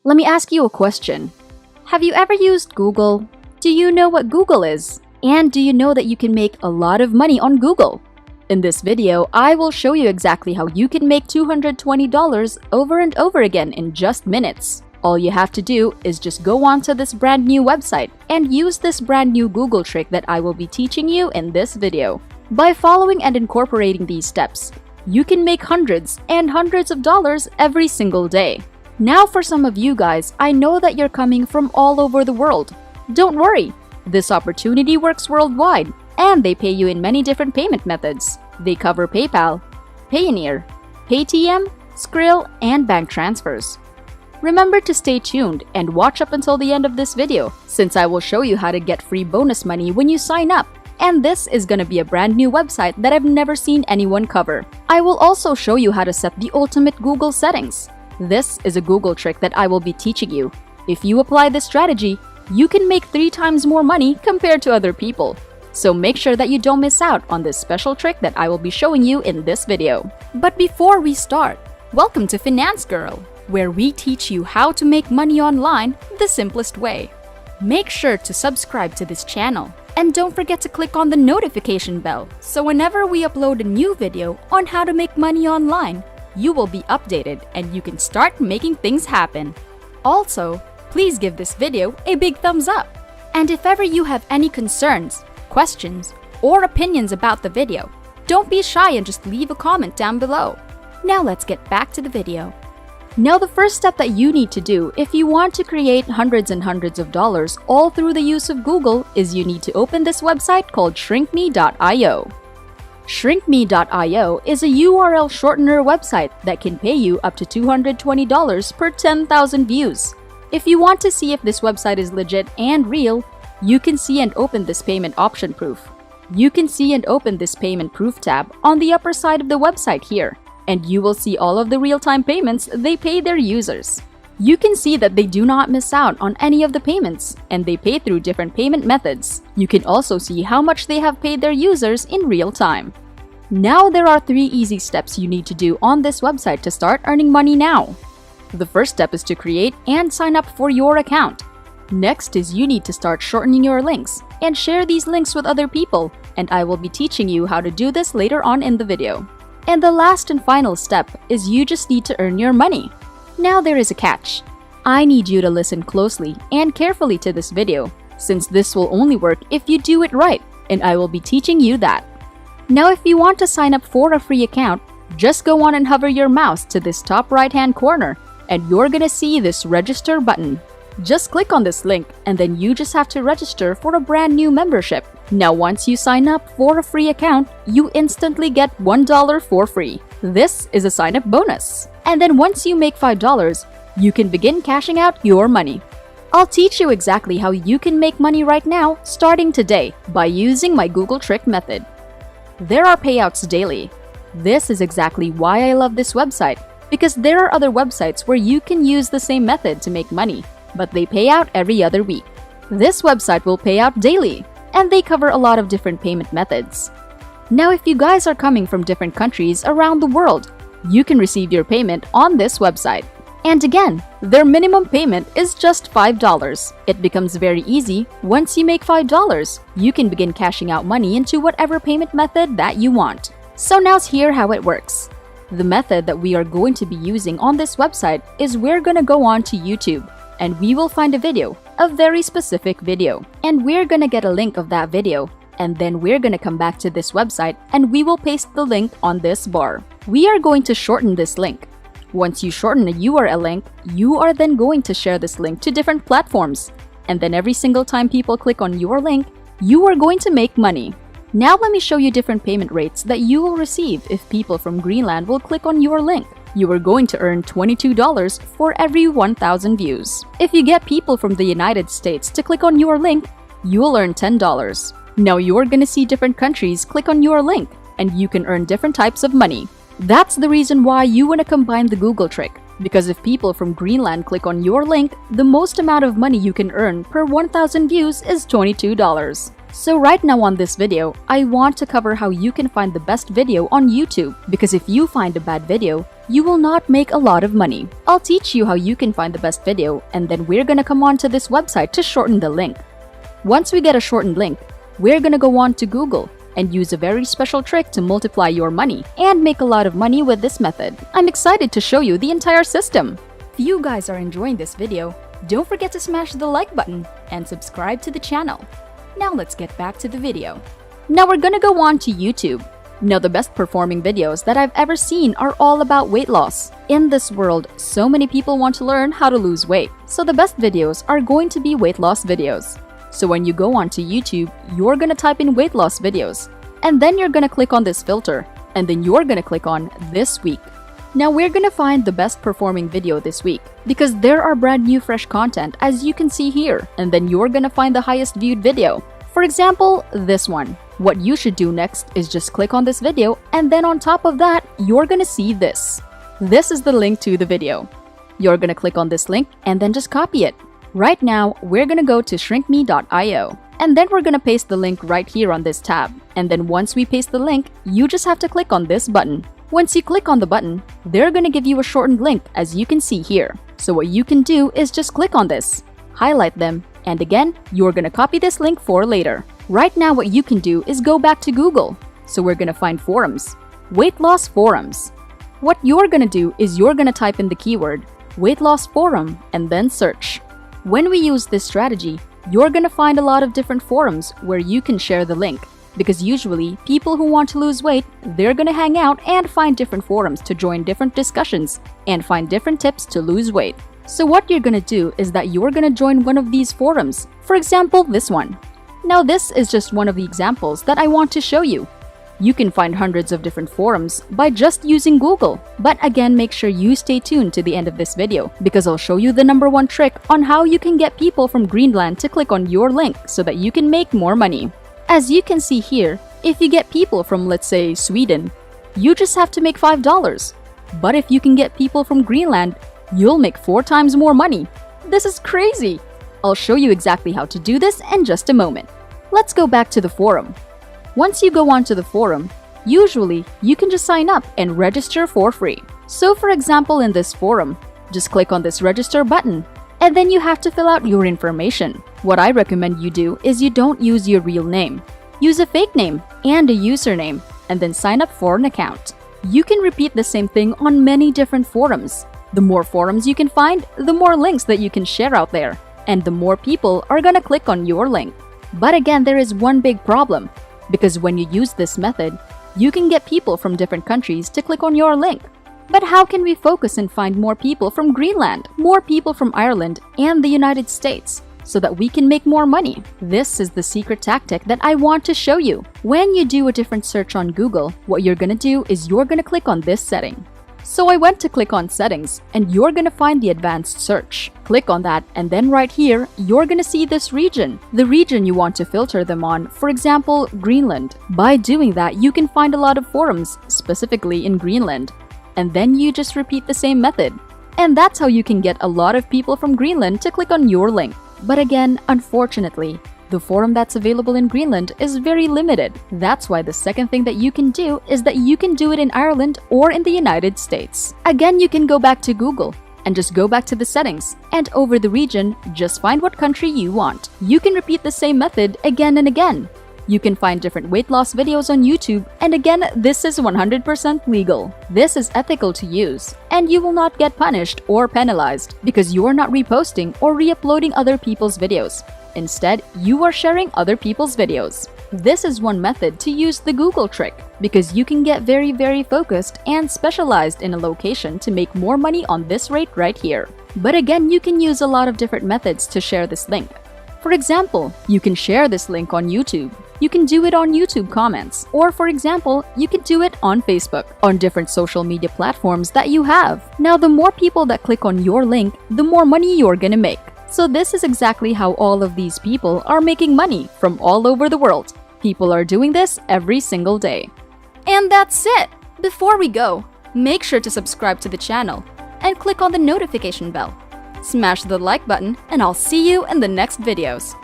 Let me ask you a question. Have you ever used Google? Do you know what Google is? And do you know that you can make a lot of money on Google? In this video, I will show you exactly how you can make $220 over and over again in just minutes. All you have to do is just go onto this brand new website and use this brand new Google trick that I will be teaching you in this video. By following and incorporating these steps, you can make hundreds and hundreds of dollars every single day. Now for some of you guys, I know that you're coming from all over the world. Don't worry, this opportunity works worldwide and they pay you in many different payment methods. They cover PayPal, Payoneer, Paytm, Skrill, and bank transfers. Remember to stay tuned and watch up until the end of this video, since I will show you how to get free bonus money when you sign up. And this is gonna be a brand new website that I've never seen anyone cover. I will also show you how to set the ultimate Google settings. This is a Google trick that I will be teaching you. If you apply this strategy, you can make 3 times more money compared to other people. So make sure that you don't miss out on this special trick that I will be showing you in this video. But before we start, welcome to Finance Girl, where we teach you how to make money online the simplest way. Make sure to subscribe to this channel and don't forget to click on the notification bell so whenever we upload a new video on how to make money online, you will be updated and you can start making things happen. Also, please give this video a big thumbs up. And if ever you have any concerns, questions, or opinions about the video, don't be shy and just leave a comment down below. Now let's get back to the video. Now the first step that you need to do if you want to create hundreds and hundreds of dollars all through the use of Google is you need to open this website called shrinkme.io. Shrinkme.io is a URL shortener website that can pay you up to $220 per 10,000 views. If you want to see if this website is legit and real, you can see and open this payment option proof. You can see and open this payment proof tab on the upper side of the website here, and you will see all of the real-time payments they pay their users. You can see that they do not miss out on any of the payments, and they pay through different payment methods. You can also see how much they have paid their users in real time. Now there are 3 easy steps you need to do on this website to start earning money now. The first step is to create and sign up for your account. Next is you need to start shortening your links and share these links with other people, and I will be teaching you how to do this later on in the video. And the last and final step is you just need to earn your money. Now there is a catch. I need you to listen closely and carefully to this video, since this will only work if you do it right, and I will be teaching you that. Now if you want to sign up for a free account, just go on and hover your mouse to this top right-hand corner, and you're gonna see this register button. Just click on this link and then you just have to register for a brand new membership. Now once you sign up for a free account, you instantly get $1 for free. This is a sign-up bonus. And then once you make $5, you can begin cashing out your money. I'll teach you exactly how you can make money right now starting today by using my Google trick method. There are payouts daily. This is exactly why I love this website, because there are other websites where you can use the same method to make money, but they pay out every other week. This website will pay out daily, and they cover a lot of different payment methods. Now if you guys are coming from different countries around the world, you can receive your payment on this website. And again, their minimum payment is just $5. It becomes very easy. Once you make $5, you can begin cashing out money into whatever payment method that you want. So now here's how it works. The method that we are going to be using on this website is we're gonna go on to YouTube, and we will find a video, a very specific video, and we're gonna get a link of that video, and then we're gonna come back to this website and we will paste the link on this bar. We are going to shorten this link. Once you shorten a URL link, you are then going to share this link to different platforms, and then every single time people click on your link, you are going to make money. Now let me show you different payment rates that you will receive if people from Greenland will click on your link. You are going to earn $22 for every 1,000 views. If you get people from the United States to click on your link, you will earn $10. Now you're gonna see different countries click on your link, and you can earn different types of money. That's the reason why you wanna combine the Google trick, because if people from Greenland click on your link, the most amount of money you can earn per 1,000 views is $22. So right now on this video, I want to cover how you can find the best video on YouTube, because if you find a bad video, you will not make a lot of money. I'll teach you how you can find the best video, and then we're gonna come on to this website to shorten the link. Once we get a shortened link, we're gonna go on to Google and use a very special trick to multiply your money and make a lot of money with this method. I'm excited to show you the entire system. If you guys are enjoying this video, don't forget to smash the like button and subscribe to the channel. Now let's get back to the video. Now we're gonna go on to YouTube. Now the best performing videos that I've ever seen are all about weight loss. In this world, so many people want to learn how to lose weight. So the best videos are going to be weight loss videos. So when you go onto YouTube, you're gonna type in weight loss videos. And then you're gonna click on this filter. And then you're gonna click on this week. Now we're gonna find the best performing video this week, because there are brand new fresh content as you can see here, and then you're gonna find the highest viewed video. For example, this one. What you should do next is just click on this video, and then on top of that, you're gonna see this. This is the link to the video. You're gonna click on this link and then just copy it. Right now, we're gonna go to shrinkme.io, and then we're gonna paste the link right here on this tab. And then once we paste the link, you just have to click on this button. Once you click on the button, they're gonna give you a shortened link as you can see here. So what you can do is just click on this, highlight them, and again, you're gonna copy this link for later. Right now what you can do is go back to Google. So we're gonna find forums, weight loss forums. What you're gonna do is you're gonna type in the keyword weight loss forum and then search. When we use this strategy, you're gonna find a lot of different forums where you can share the link. Because usually, people who want to lose weight, they're gonna hang out and find different forums to join different discussions and find different tips to lose weight. So what you're gonna do is that you're gonna join one of these forums. For example, this one. Now this is just one of the examples that I want to show you. You can find hundreds of different forums by just using Google. But again, make sure you stay tuned to the end of this video, because I'll show you the #1 trick on how you can get people from Greenland to click on your link so that you can make more money. As you can see here, if you get people from, let's say, Sweden, you just have to make $5. But if you can get people from Greenland, you'll make 4 times more money. This is crazy! I'll show you exactly how to do this in just a moment. Let's go back to the forum. Once you go onto the forum, usually you can just sign up and register for free. So for example, in this forum, just click on this register button. And then you have to fill out your information. What I recommend you do is you don't use your real name. Use a fake name and a username, and then sign up for an account. You can repeat the same thing on many different forums. The more forums you can find, the more links that you can share out there, and the more people are gonna click on your link. But again, there is one big problem, because when you use this method, you can get people from different countries to click on your link. But how can we focus and find more people from Greenland, more people from Ireland, and the United States, so that we can make more money? This is the secret tactic that I want to show you. When you do a different search on Google, what you're gonna do is you're gonna click on this setting. So I went to click on settings, and you're gonna find the advanced search. Click on that, and then right here, you're gonna see this region, the region you want to filter them on, for example, Greenland. By doing that, you can find a lot of forums, specifically in Greenland. And then you just repeat the same method. And that's how you can get a lot of people from Greenland to click on your link. But again, unfortunately, the forum that's available in Greenland is very limited. That's why the second thing that you can do is that you can do it in Ireland or in the United States. Again, you can go back to Google and just go back to the settings, and over the region, just find what country you want. You can repeat the same method again and again. You can find different weight loss videos on YouTube, and again, this is 100% legal. This is ethical to use, and you will not get punished or penalized because you are not reposting or re-uploading other people's videos. Instead, you are sharing other people's videos. This is one method to use the Google trick, because you can get very focused and specialized in a location to make more money on this rate right here. But again, you can use a lot of different methods to share this link. For example, you can share this link on YouTube. You can do it on YouTube comments. Or for example, you can do it on Facebook, on different social media platforms that you have. Now, the more people that click on your link, the more money you're gonna make. So this is exactly how all of these people are making money from all over the world. People are doing this every single day. And that's it! Before we go, make sure to subscribe to the channel and click on the notification bell. Smash the like button, and I'll see you in the next videos.